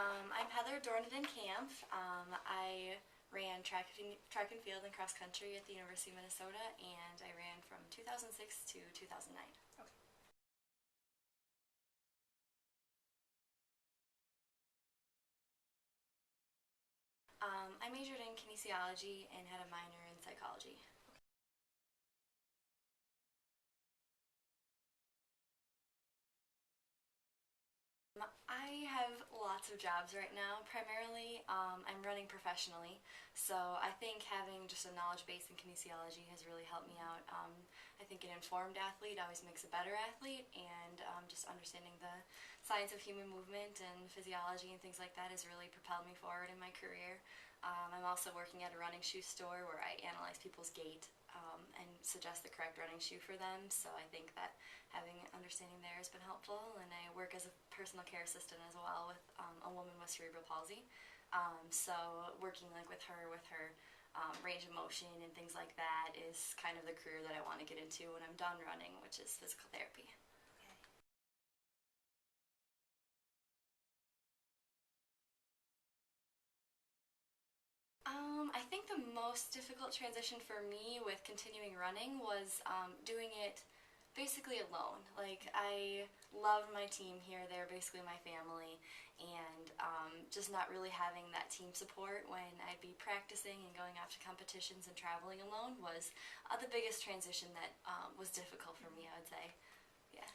I'm Dorniden Camp. I ran track and field and cross country at the University of Minnesota, and I ran from 2006 to 2009. Okay. I majored in kinesiology and had a minor in psychology. I have lots of jobs right now. Primarily, I'm running professionally, so I think having just a knowledge base in kinesiology has really helped me out. I think an informed athlete always makes a better athlete, and just understanding the science of human movement and physiology and things like that has really propelled me forward in my career. I'm also working at a running shoe store where I analyze people's gait and suggest the correct running shoe for them, so I think that having understanding there has been helpful. And I work as a personal care assistant as well with a woman with cerebral palsy. So working with her range of motion and things like that is kind of the career that I want to get into when I'm done running, which is physical therapy. Okay. I think the most difficult transition for me with continuing running was doing it basically alone. I love my team here. They're basically my family, and just not really having that team support when I'd be practicing and going off to competitions and traveling alone was the biggest transition that was difficult for me, I would say. Yeah.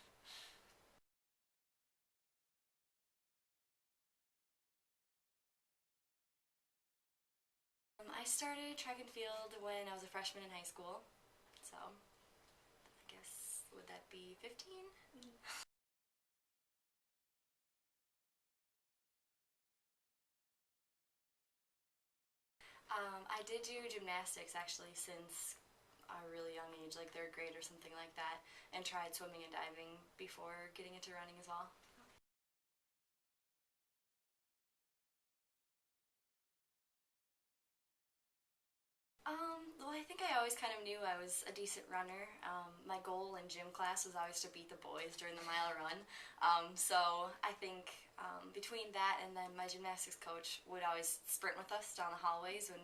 I started track and field when I was a freshman in high school, so I guess, would that be 15? I did do gymnastics actually since a really young age, like third grade or something like that, and tried swimming and diving before getting into running as well. Well, I think I always kind of knew I was a decent runner. My goal in gym class was always to beat the boys during the mile run. So I think between that and then my gymnastics coach would always sprint with us down the hallways when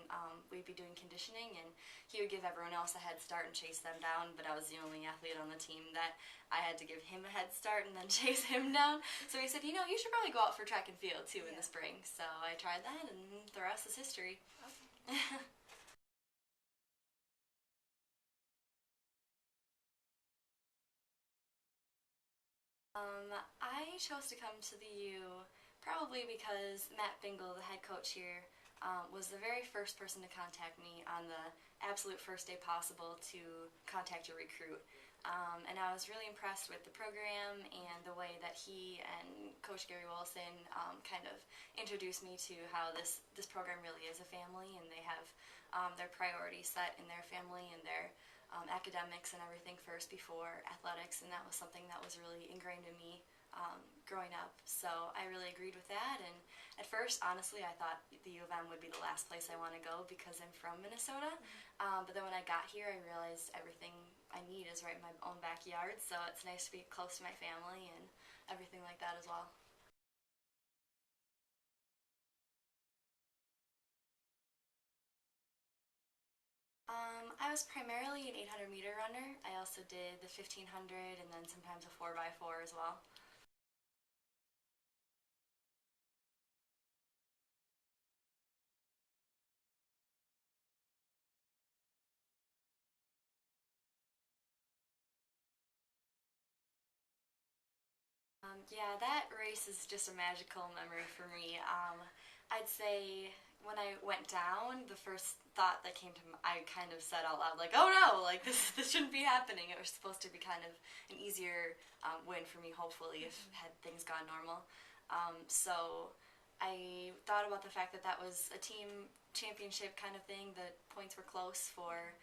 we'd be doing conditioning, and he would give everyone else a head start and chase them down, but I was the only athlete on the team that I had to give him a head start and then chase him down. So he said, you should probably go out for track and field too in the spring. So I tried that, and the rest is history. Okay. I chose to come to the U probably because Matt Bingle, the head coach here, was the very first person to contact me on the absolute first day possible to contact a recruit. And I was really impressed with the program and the way that he and Coach Gary Wilson kind of introduced me to how this program really is a family, and they have their priorities set in their family and their academics and everything first before athletics, and that was something that was really ingrained in me growing up. So I really agreed with that, and at first, honestly, I thought the U of M would be the last place I want to go because I'm from Minnesota. But then when I got here, I realized everything I need is right in my own backyard, so it's nice to be close to my family and everything like that as well. I was primarily an 800-meter runner. I also did the 1500 and then sometimes a 4x4 as well. Yeah, that race is just a magical memory for me. I'd say when I went down, the first thought that came to I kind of said out loud, like, "Oh no, like this shouldn't be happening." It was supposed to be kind of an easier win for me, hopefully, if had things gone normal. So I thought about the fact that that was a team championship kind of thing. The points were close for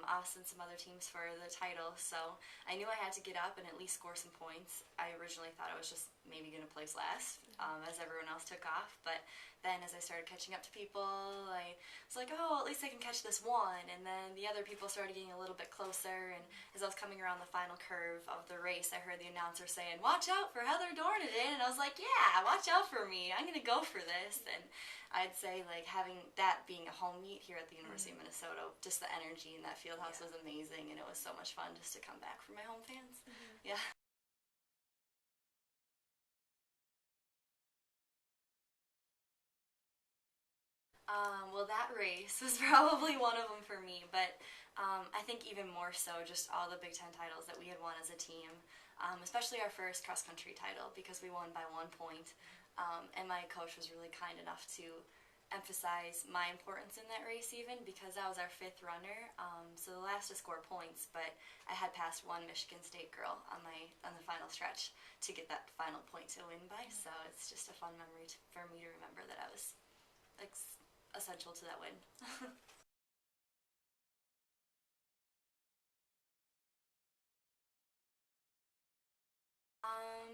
us and some other teams for the title, so I knew I had to get up and at least score some points. I originally thought it was just maybe going to place last, as everyone else took off. But then as I started catching up to people, I was like, oh, at least I can catch this one. And then the other people started getting a little bit closer, and as I was coming around the final curve of the race, I heard the announcer saying, watch out for Heather Dorniden, and I was like, yeah, watch out for me, I'm going to go for this. And I'd say, like, having that being a home meet here at the University of Minnesota, just the energy in that field house was amazing, and it was so much fun just to come back for my home fans. Yeah. Well, that race was probably one of them for me, but I think even more so just all the Big Ten titles that we had won as a team, especially our first cross-country title because we won by 1 point, and my coach was really kind enough to emphasize my importance in that race even because I was our 5th runner, so the last to score points, but I had passed one Michigan State girl on the final stretch to get that final point to win by, so it's just a fun memory for me to remember that I was like essential to that win.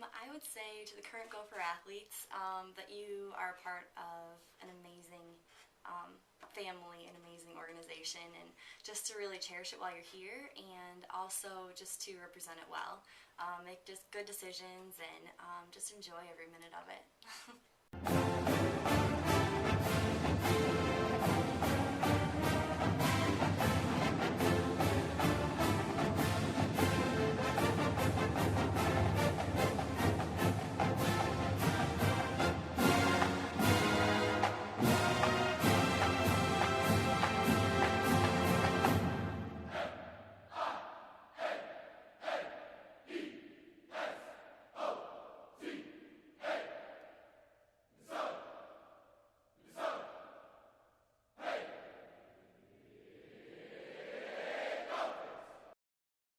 I would say to the current Gopher athletes that you are a part of an amazing family, an amazing organization, and just to really cherish it while you're here, and also just to represent it well. Make just good decisions, and just enjoy every minute of it.